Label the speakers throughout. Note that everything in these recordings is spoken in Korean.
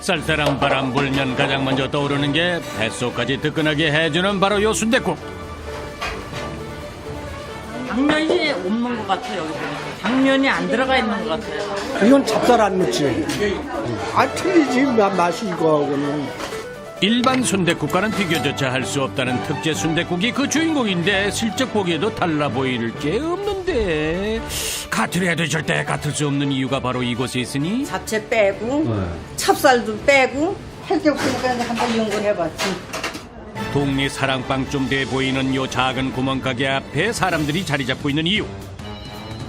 Speaker 1: 쌀쌀한 바람 불면 가장 먼저 떠오르는 게 뱃속까지 뜨끈하게 해주는 바로 요 순댓국.
Speaker 2: 당면이 없는 것 같아요. 여기 보니까 당면이 안 들어가 있는 것 같아요.
Speaker 3: 이건 찹쌀 안 넣지. 틀리지 맛이 이거하고는.
Speaker 1: 일반 순댓국과는 비교조차 할 수 없다는 특제 순댓국이 그 주인공인데 슬쩍 보기에도 달라 보일 게 없는데 같으려 해도 절대 같을 수 없는 이유가 바로 이곳에 있으니
Speaker 4: 잡채 빼고 찹쌀도 빼고 할 게 없으니까 이제 한번 연구해봤지.
Speaker 1: 동네 사랑방 좀 돼 보이는 요 작은 구멍가게 앞에 사람들이 자리 잡고 있는 이유.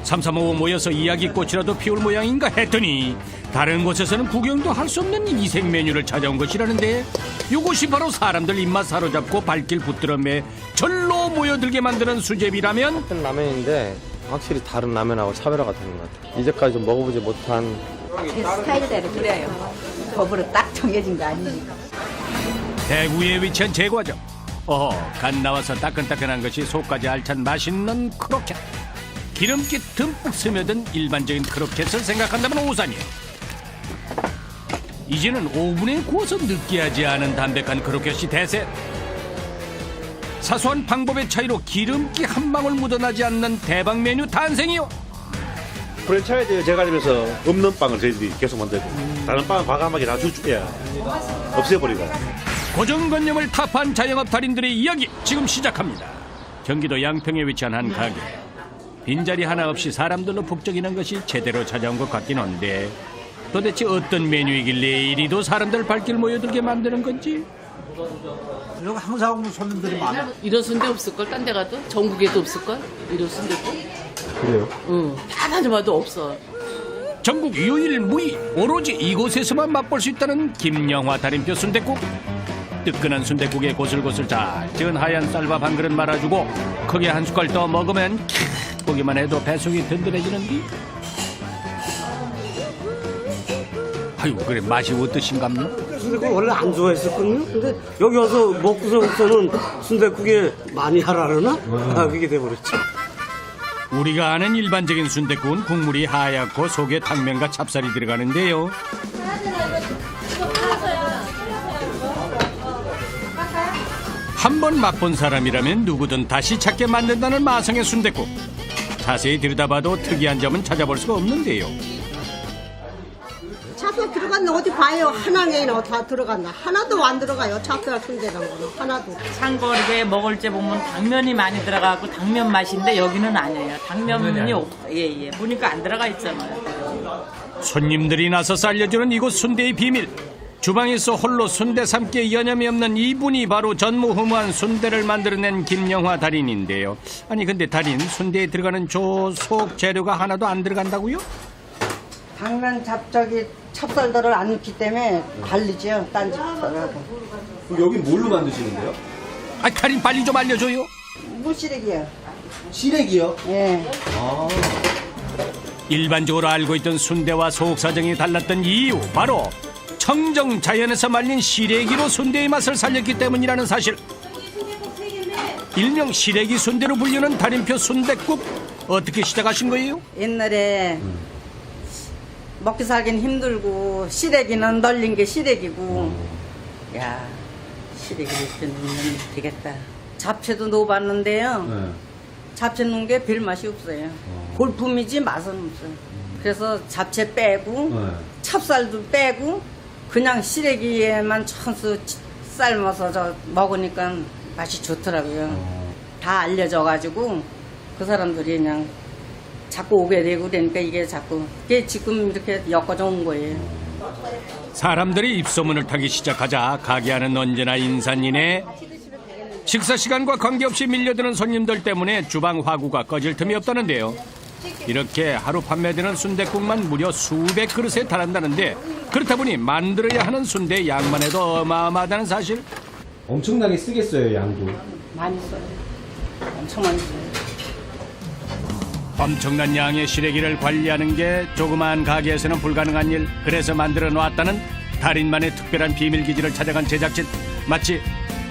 Speaker 1: 삼삼오오 모여서 이야기꽃이라도 피울 모양인가 했더니 다른 곳에서는 구경도 할 수 없는 이색 메뉴를 찾아온 것이라는데 이곳이 바로 사람들 입맛 사로잡고 발길 붙들어매 절로 모여들게 만드는 수제비라면
Speaker 5: 같은 라면인데 확실히 다른 라면하고 차별화가 되는 것 같아요. 이제까지 좀 먹어보지 못한
Speaker 4: 제 스타일대로 그래요. 법으로 딱 정해진 거 아니니까.
Speaker 1: 대구에 위치한 제과점. 갓 나와서 따끈따끈한 것이 속까지 알찬 맛있는 크로켓. 기름기 듬뿍 스며든 일반적인 크로켓을 생각한다면 오산이에요. 이제는 오븐에 구워서 느끼하지 않은 담백한 크로켓이 대세. 사소한 방법의 차이로 기름기 한 방울 묻어나지 않는 대박 메뉴 탄생이요.
Speaker 6: 프랜차이즈 제과점에서 없는 빵을 저희들이 계속 만들고 다른 빵은 과감하게 다 주주야 없애버리고.
Speaker 1: 고정관념을 타파한 자영업 달인들의 이야기 지금 시작합니다. 경기도 양평에 위치한 한 가게. 빈자리 하나 없이 사람들로 북적이는 것이 제대로 찾아온 것 같긴 한데 도대체 어떤 메뉴이길래 이리도 사람들 발길 모여들게 만드는 건지.
Speaker 3: 여기 항상 손님들이 많아.
Speaker 2: 이런 순대 없을걸? 딴 데 가도? 전국에도 없을걸? 이런 순대국?
Speaker 5: 그래요?
Speaker 2: 응. 다 다녀봐도 없어.
Speaker 1: 전국 유일무이 오로지 이곳에서만 맛볼 수 있다는 김영화 달인표 순댓국. 뜨끈한 순댓국에 고슬고슬 잘 지은 하얀 쌀밥 한 그릇 말아주고 크게 한 숟갈 떠 먹으면 보기만 해도 배속이 든든해지는디. 아유 그래 맛이 어떠신갑니까?
Speaker 7: 순댓국 원래 안 좋아했었거든요. 근데 여기 와서 먹고서는 순댓국에 많이 하라나? 그게 돼버렸죠.
Speaker 1: 우리가 아는 일반적인 순댓국은 국물이 하얗고 속에 당면과 찹쌀이 들어가는데요. 한 번 맛본 사람이라면 누구든 다시 찾게 만든다는 마성의 순댓국. 자세히 들여다봐도 특이한 점은 찾아볼 수가 없는데요.
Speaker 8: 찹쌀 들어갔나 어디 봐요. 하나에는 다 들어갔나. 하나도 안 들어가요. 찹쌀 순대란 거는 하나도.
Speaker 2: 창거리에 먹을 때 보면 당면이 많이 들어가고 당면 맛인데 여기는 아니에요. 당면이 없어. 예. 보니까 안 들어가 있잖아요.
Speaker 1: 손님들이 나서서 알려주는 이곳 순대의 비밀. 주방에서 홀로 순대 삶기에 여념이 없는 이분이 바로 전무후무한 순대를 만들어낸 김영화 달인인데요. 아니 근데 달인 순대에 들어가는 저 속 재료가 하나도 안 들어간다고요?
Speaker 4: 당면 잡저기 찹쌀들을 안 넣기 때문에 다르죠. 딴 집하고.
Speaker 5: 그럼 여기 뭘로 만드시는데요?
Speaker 1: 아 달인 빨리 좀 알려줘요.
Speaker 4: 무시래기요.
Speaker 5: 시래기요?
Speaker 4: 예.
Speaker 1: 일반적으로 알고 있던 순대와 속 사정이 달랐던 이유 바로 청정 자연에서 말린 시래기로 순대의 맛을 살렸기 때문이라는 사실. 일명 시래기 순대로 불리는 달인표 순댓국 어떻게 시작하신 거예요?
Speaker 4: 옛날에 먹기 살긴 힘들고 시래기는 널린 게 시래기고 야 시래기를 이렇게 넣으면 되겠다. 잡채도 넣어봤는데요. 잡채 넣은 게 별 맛이 없어요. 볼품이지 맛은 없어요. 그래서 잡채 빼고 찹쌀도 빼고 그냥 시래기에만 천수 삶아서 먹으니까 맛이 좋더라고요. 다 알려져가지고 그 사람들이 그냥 자꾸 오게 되고 그러니까 이게 자꾸 이게 지금 이렇게 엮어져 온 거예요.
Speaker 1: 사람들이 입소문을 타기 시작하자 가게 안은 언제나 인산인해. 식사 시간과 관계없이 밀려드는 손님들 때문에 주방 화구가 꺼질 틈이 없다는데요. 이렇게 하루 판매되는 순댓국만 무려 수백 그릇에 달한다는데 그렇다 보니 만들어야 하는 순대 양만 해도 어마어마하다는 사실.
Speaker 5: 엄청나게 쓰겠어요, 양도.
Speaker 4: 많이 써요. 엄청 많이 써요.
Speaker 1: 엄청난 양의 시래기를 관리하는 게 조그마한 가게에서는 불가능한 일. 그래서 만들어 놓았다는 달인만의 특별한 비밀 기지를 찾아간 제작진. 마치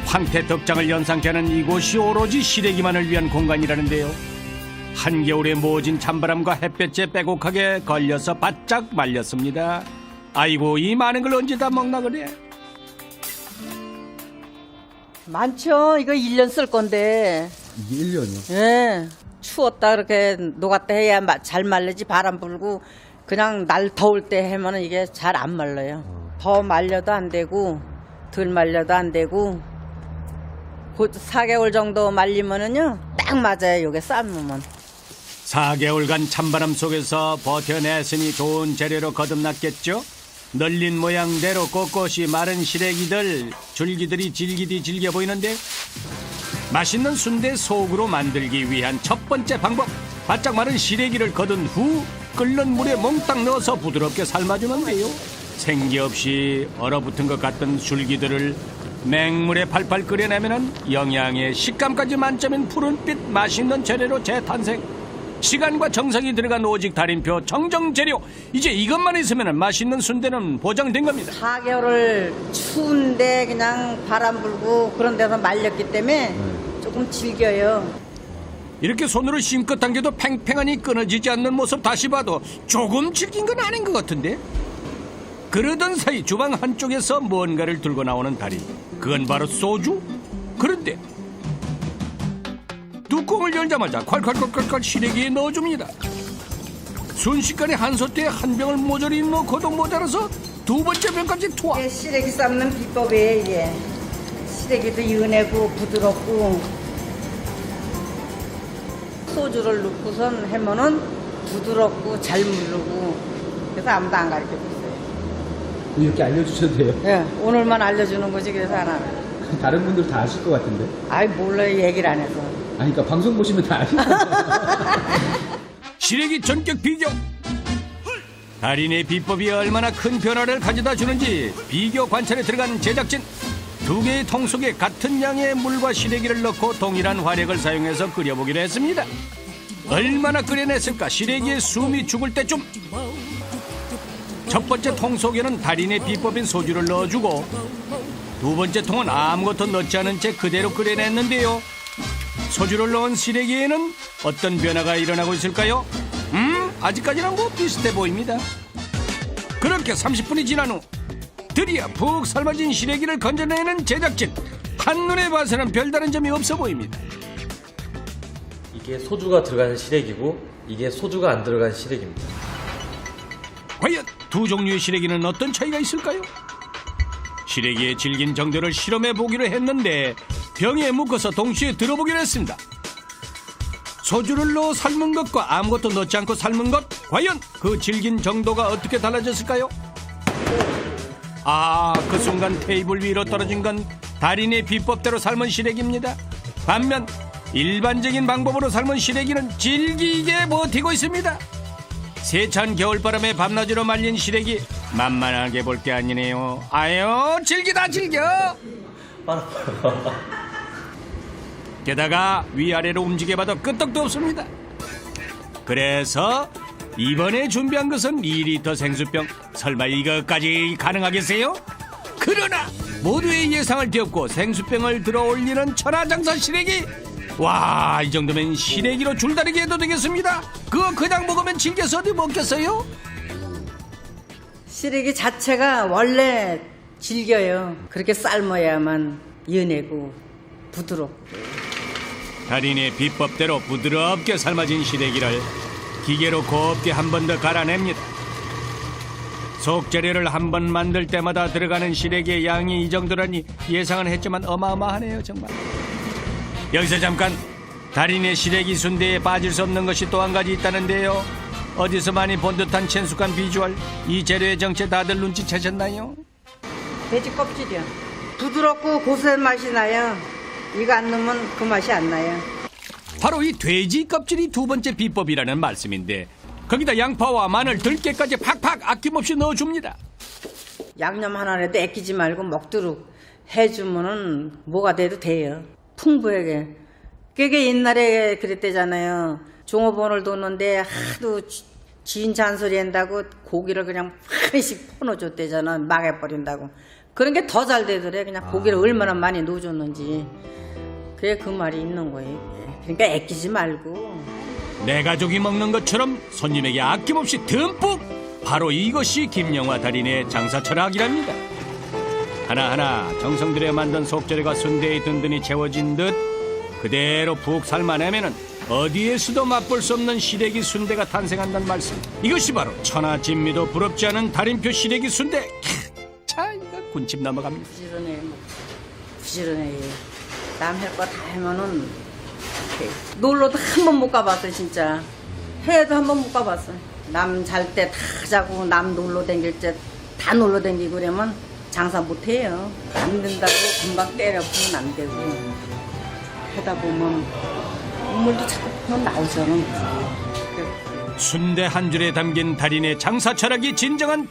Speaker 1: 황태 덕장을 연상케 하는 이곳이 오로지 시래기만을 위한 공간이라는데요. 한겨울에 모진 찬바람과 햇볕에 빼곡하게 걸려서 바짝 말렸습니다. 아이고 이 많은 걸 언제 다 먹나 그래.
Speaker 4: 많죠. 이거 1년 쓸 건데.
Speaker 5: 이게 1년이요?
Speaker 4: 예. 추웠다 그렇게 녹았다 해야 잘 말르지. 바람 불고 그냥 날 더울 때 하면은 이게 잘 안 말라요. 더 말려도 안 되고 덜 말려도 안 되고 곧 4개월 정도 말리면은요 딱 맞아요. 요게 삶으면.
Speaker 1: 4개월간 찬바람 속에서 버텨냈으니 좋은 재료로 거듭났겠죠. 널린 모양대로 꼿꼿이 마른 시래기들 줄기들이 질기디 질겨 보이는데 맛있는 순대 속으로 만들기 위한 첫 번째 방법, 바짝 마른 시래기를 거둔 후 끓는 물에 몽땅 넣어서 부드럽게 삶아주는데요. 생기 없이 얼어붙은 것 같던 줄기들을 맹물에 팔팔 끓여내면 영양의 식감까지 만점인 푸른빛 맛있는 재료로 재탄생. 시간과 정성이 들어간 오직 달인표 정정 재료. 이제 이것만 있으면 맛있는 순대는 보장된 겁니다.
Speaker 4: 4개월을 추운데 그냥 바람 불고 그런 데서 말렸기 때문에 조금 질겨요.
Speaker 1: 이렇게 손으로 힘껏 당겨도 팽팽하니 끊어지지 않는 모습 다시 봐도 조금 질긴 건 아닌 것 같은데. 그러던 사이 주방 한쪽에서 뭔가를 들고 나오는 달인. 그건 바로 소주? 그런데 뚜껑을 열자마자 콸콸콸콸콸 시래기에 넣어줍니다. 순식간에 한 솥에 한 병을 모조리 넣고도 모자라서 두 번째 병까지 투하.
Speaker 4: 이게 시래기 삶는 비법이에요. 이게 시래기도 연하고 부드럽고 소주를 넣고선 하면은 부드럽고 잘 무르고 그래서 아무도 안 가르쳐줬어요.
Speaker 5: 이렇게 알려주셔도 돼요?
Speaker 4: 예, 오늘만 알려주는 거지. 그래서 안 하는.
Speaker 5: 다른 분들 다 아실 것 같은데.
Speaker 4: 아이 몰라요. 얘기를 안 해서.
Speaker 5: 아니, 그러니까 방송 보시면 다 아실 거예요.
Speaker 1: 시래기 전격 비교. 달인의 비법이 얼마나 큰 변화를 가져다 주는지 비교 관찰에 들어간 제작진. 두 개의 통 속에 같은 양의 물과 시래기를 넣고 동일한 화력을 사용해서 끓여보기로 했습니다. 얼마나 끓여냈을까. 시래기의 숨이 죽을 때쯤 첫 번째 통 속에는 달인의 비법인 소주를 넣어주고 두 번째 통은 아무것도 넣지 않은 채 그대로 끓여냈는데요. 소주를 넣은 시래기에는 어떤 변화가 일어나고 있을까요? 아직까지는 뭐 비슷해 보입니다. 그렇게 30분이 지난 후 드디어 푹 삶아진 시래기를 건져내는 제작진. 한눈에 봐서는 별다른 점이 없어 보입니다.
Speaker 9: 이게 소주가 들어간 시래기고 이게 소주가 안 들어간 시래기입니다.
Speaker 1: 과연 두 종류의 시래기는 어떤 차이가 있을까요? 시래기의 질긴 정도를 실험해 보기로 했는데 병에 묶어서 동시에 들어보기로 했습니다. 소주를 넣어 삶은 것과 아무것도 넣지 않고 삶은 것, 과연 그 질긴 정도가 어떻게 달라졌을까요? 그 순간 테이블 위로 떨어진 건 달인의 비법대로 삶은 시래기입니다. 반면 일반적인 방법으로 삶은 시래기는 질기게 버티고 있습니다. 세찬 겨울바람에 밤낮으로 말린 시래기, 만만하게 볼 게 아니네요. 아유, 질기다 질겨. 게다가 위아래로 움직여봐도 끄떡도 없습니다. 그래서 이번에 준비한 것은 2리터 생수병. 설마 이것까지 가능하겠어요? 그러나 모두의 예상을 뒤엎고 생수병을 들어 올리는 천하장사 시래기. 와, 이 정도면 시래기로 줄다리기 해도 되겠습니다. 그거 그냥 먹으면 질겨서 어디 먹겠어요?
Speaker 4: 시래기 자체가 원래 질겨요. 그렇게 삶아야만 연하고 부드럽고.
Speaker 1: 달인의 비법대로 부드럽게 삶아진 시래기를 기계로 곱게 한 번 더 갈아냅니다. 속재료를 한 번 만들 때마다 들어가는 시래기의 양이 이 정도라니 예상은 했지만 어마어마하네요 정말. 여기서 잠깐, 달인의 시래기 순대에 빠질 수 없는 것이 또 한 가지 있다는데요. 어디서 많이 본 듯한 친숙한 비주얼. 이 재료의 정체 다들 눈치채셨나요?
Speaker 4: 돼지 껍질이요. 부드럽고 고소한 맛이 나요. 이거 안 넣으면 그 맛이 안 나요.
Speaker 1: 바로 이 돼지 껍질이 두 번째 비법이라는 말씀인데 거기다 양파와 마늘, 들깨까지 팍팍 아낌없이 넣어줍니다.
Speaker 4: 양념 하나라도 아끼지 말고 먹도록 해주면은 뭐가 돼도 돼요. 풍부하게. 그게 옛날에 그랬대잖아요. 종업원을 뒀는데 하도 지인 잔소리 한다고 고기를 그냥 한씩 퍼넣어줬대잖아. 막아버린다고. 그런 게 더 잘 되더래. 그냥 고기를 얼마나 많이 넣어줬는지. 그게 그 말이 있는 거예요. 그러니까 아끼지 말고.
Speaker 1: 내 가족이 먹는 것처럼 손님에게 아낌없이 듬뿍 바로 이것이 김영화 달인의 장사 철학이랍니다. 하나하나 정성 들여 만든 속재료가 순대에 든든히 채워진 듯 그대로 푹 삶아내면은 어디에서도 맛볼 수 없는 시래기 순대가 탄생한다는 말씀. 이것이 바로 천하진미도 부럽지 않은 달인표 시래기 순대. 자, 이거 군침 넘어갑니다.
Speaker 4: 부지런해, 부지런해. 남 할 거 다 하면은 놀러도 한 번 못 가봤어 진짜. 해외도 한 번 못 가봤어. 남 잘 때 다 자고 남 놀러 다닐 때 다 놀러 다니고 그러면 장사 못 해요. 안 된다고 금방 때려보면 안 되고 하다 보면 국물도 자꾸 나오잖아.
Speaker 1: 순대 한 줄에 담긴 달인의 장사 철학이 진정한